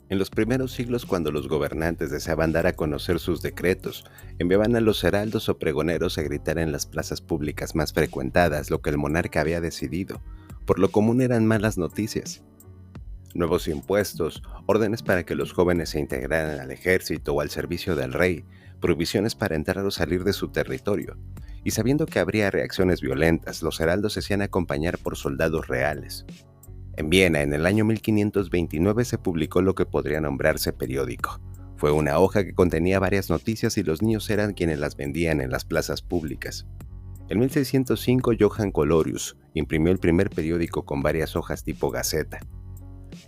En los primeros siglos, cuando los gobernantes deseaban dar a conocer sus decretos, enviaban a los heraldos o pregoneros a gritar en las plazas públicas más frecuentadas lo que el monarca había decidido. Por lo común eran malas noticias. Nuevos impuestos, órdenes para que los jóvenes se integraran al ejército o al servicio del rey, prohibiciones para entrar o salir de su territorio. Y sabiendo que habría reacciones violentas, los heraldos se hacían acompañar por soldados reales. En Viena, en el año 1529, se publicó lo que podría nombrarse periódico. Fue una hoja que contenía varias noticias y los niños eran quienes las vendían en las plazas públicas. En 1605, Johann Colorius imprimió el primer periódico con varias hojas tipo gaceta.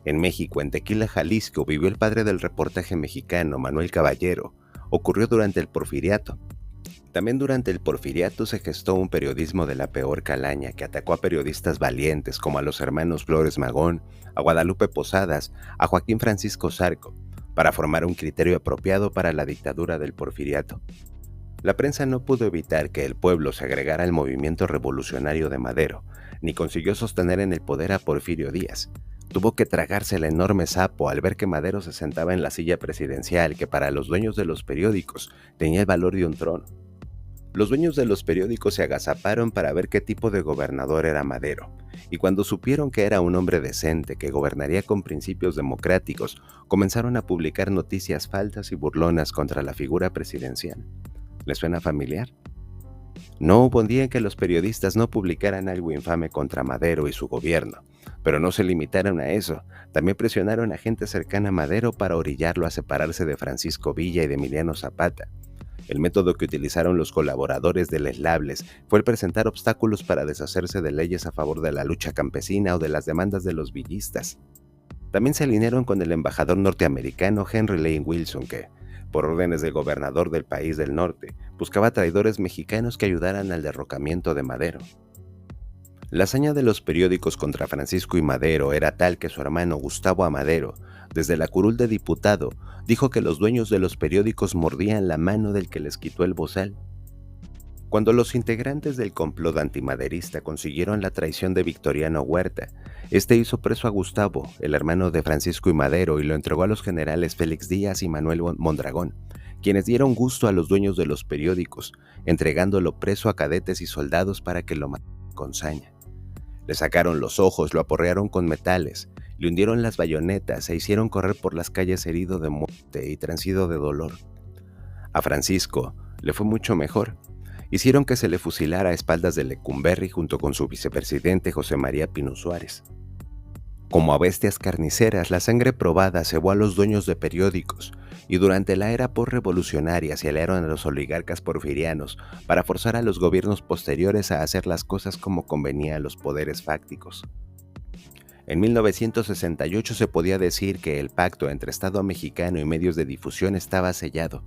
En México, en Tequila, Jalisco, vivió el padre del reportaje mexicano, Manuel Caballero. Ocurrió durante el Porfiriato. También durante el Porfiriato se gestó un periodismo de la peor calaña que atacó a periodistas valientes como a los hermanos Flores Magón, a Guadalupe Posadas, a Joaquín Francisco Zarco, para formar un criterio apropiado para la dictadura del Porfiriato. La prensa no pudo evitar que el pueblo se agregara al movimiento revolucionario de Madero, ni consiguió sostener en el poder a Porfirio Díaz. Tuvo que tragarse el enorme sapo al ver que Madero se sentaba en la silla presidencial que para los dueños de los periódicos tenía el valor de un trono. Los dueños de los periódicos se agazaparon para ver qué tipo de gobernador era Madero, y cuando supieron que era un hombre decente que gobernaría con principios democráticos, comenzaron a publicar noticias falsas y burlonas contra la figura presidencial. ¿Les suena familiar? No hubo día en que los periodistas no publicaran algo infame contra Madero y su gobierno, pero no se limitaron a eso, también presionaron a gente cercana a Madero para orillarlo a separarse de Francisco Villa y de Emiliano Zapata. El método que utilizaron los colaboradores deleznables fue el presentar obstáculos para deshacerse de leyes a favor de la lucha campesina o de las demandas de los villistas. También se alinearon con el embajador norteamericano Henry Lane Wilson que, por órdenes del gobernador del país del norte, buscaba traidores mexicanos que ayudaran al derrocamiento de Madero. La hazaña de los periódicos contra Francisco y Madero era tal que su hermano Gustavo Amadero, desde la curul de diputado, dijo que los dueños de los periódicos mordían la mano del que les quitó el bozal. Cuando los integrantes del complot antimaderista consiguieron la traición de Victoriano Huerta, este hizo preso a Gustavo, el hermano de Francisco y Madero, y lo entregó a los generales Félix Díaz y Manuel Mondragón, quienes dieron gusto a los dueños de los periódicos, entregándolo preso a cadetes y soldados para que lo mataran con saña. Le sacaron los ojos, lo aporrearon con metales, le hundieron las bayonetas e hicieron correr por las calles herido de muerte y transido de dolor. A Francisco le fue mucho mejor. Hicieron que se le fusilara a espaldas de Lecumberri junto con su vicepresidente José María Pino Suárez. Como a bestias carniceras, la sangre probada cebó a los dueños de periódicos, y durante la era postrevolucionaria se aliaron a los oligarcas porfirianos para forzar a los gobiernos posteriores a hacer las cosas como convenía a los poderes fácticos. En 1968 se podía decir que el pacto entre Estado mexicano y medios de difusión estaba sellado.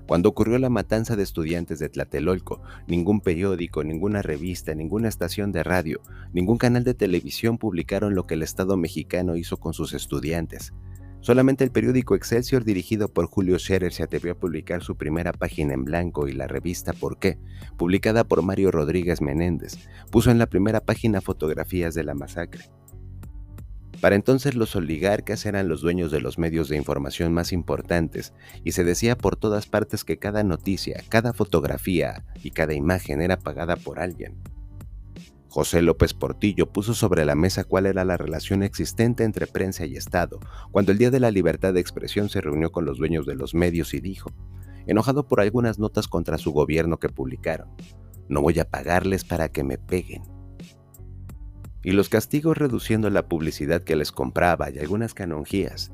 Cuando ocurrió la matanza de estudiantes de Tlatelolco, ningún periódico, ninguna revista, ninguna estación de radio, ningún canal de televisión publicaron lo que el Estado mexicano hizo con sus estudiantes. Solamente el periódico Excelsior, dirigido por Julio Scherer, se atrevió a publicar su primera página en blanco, y la revista ¿Por qué?, publicada por Mario Rodríguez Menéndez, puso en la primera página fotografías de la masacre. Para entonces los oligarcas eran los dueños de los medios de información más importantes, y se decía por todas partes que cada noticia, cada fotografía y cada imagen era pagada por alguien. José López Portillo puso sobre la mesa cuál era la relación existente entre prensa y Estado, cuando el Día de la Libertad de Expresión se reunió con los dueños de los medios y dijo, enojado por algunas notas contra su gobierno que publicaron, no voy a pagarles para que me peguen. Y los castigos reduciendo la publicidad que les compraba y algunas canonjías.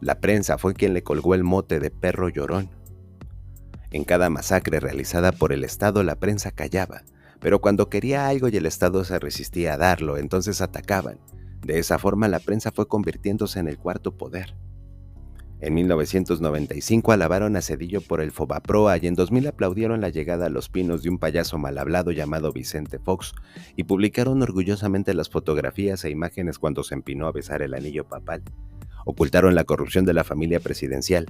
La prensa fue quien le colgó el mote de perro llorón. En cada masacre realizada por el Estado la prensa callaba, pero cuando quería algo y el Estado se resistía a darlo, entonces atacaban. De esa forma la prensa fue convirtiéndose en el cuarto poder. En 1995 alabaron a Zedillo por el Fobaproa y en 2000 aplaudieron la llegada a Los Pinos de un payaso mal hablado llamado Vicente Fox y publicaron orgullosamente las fotografías e imágenes cuando se empinó a besar el anillo papal. Ocultaron la corrupción de la familia presidencial.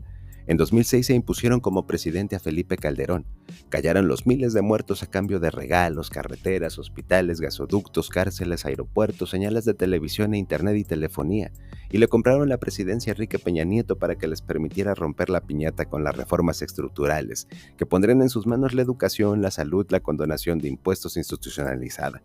En 2006 se impusieron como presidente a Felipe Calderón. Callaron los miles de muertos a cambio de regalos, carreteras, hospitales, gasoductos, cárceles, aeropuertos, señales de televisión e internet y telefonía. Y le compraron la presidencia a Enrique Peña Nieto para que les permitiera romper la piñata con las reformas estructurales, que pondrían en sus manos la educación, la salud, la condonación de impuestos institucionalizada.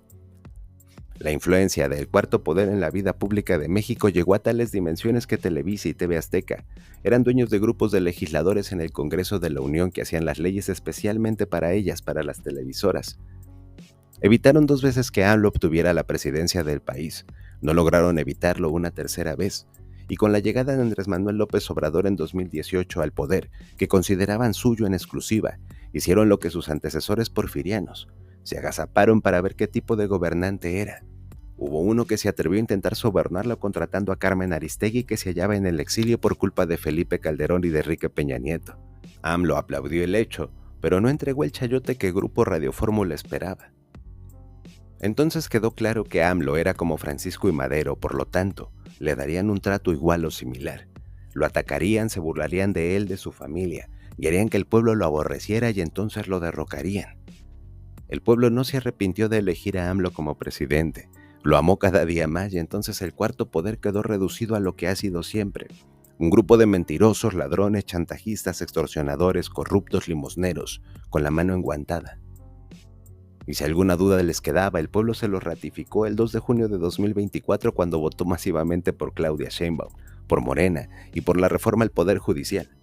La influencia del Cuarto Poder en la vida pública de México llegó a tales dimensiones que Televisa y TV Azteca eran dueños de grupos de legisladores en el Congreso de la Unión que hacían las leyes especialmente para ellas, para las televisoras. Evitaron 2 veces que AMLO obtuviera la presidencia del país. No lograron evitarlo una tercera vez. Y con la llegada de Andrés Manuel López Obrador en 2018 al poder, que consideraban suyo en exclusiva, hicieron lo que sus antecesores porfirianos. Se agazaparon para ver qué tipo de gobernante era. Hubo uno que se atrevió a intentar sobornarlo contratando a Carmen Aristegui, que se hallaba en el exilio por culpa de Felipe Calderón y de Enrique Peña Nieto. AMLO aplaudió el hecho, pero no entregó el chayote que Grupo Radio Fórmula esperaba. Entonces quedó claro que AMLO era como Francisco y Madero, por lo tanto, le darían un trato igual o similar. Lo atacarían, se burlarían de él, de su familia, y harían que el pueblo lo aborreciera y entonces lo derrocarían. El pueblo no se arrepintió de elegir a AMLO como presidente. Lo amó cada día más y entonces el Cuarto Poder quedó reducido a lo que ha sido siempre. Un grupo de mentirosos, ladrones, chantajistas, extorsionadores, corruptos, limosneros, con la mano enguantada. Y si alguna duda les quedaba, el pueblo se lo ratificó el 2 de junio de 2024 cuando votó masivamente por Claudia Sheinbaum, por Morena y por la reforma al Poder Judicial.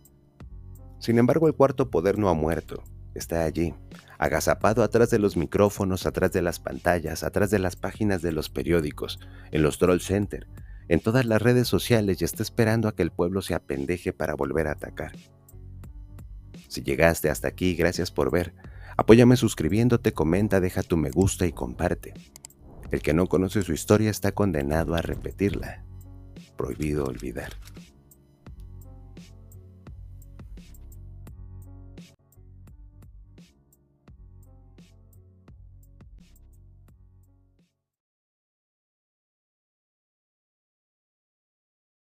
Sin embargo, el Cuarto Poder no ha muerto. Está allí, agazapado atrás de los micrófonos, atrás de las pantallas, atrás de las páginas de los periódicos, en los troll center, en todas las redes sociales y está esperando a que el pueblo se apendeje para volver a atacar. Si llegaste hasta aquí, gracias por ver. Apóyame suscribiéndote, comenta, deja tu me gusta y comparte. El que no conoce su historia está condenado a repetirla. Prohibido olvidar.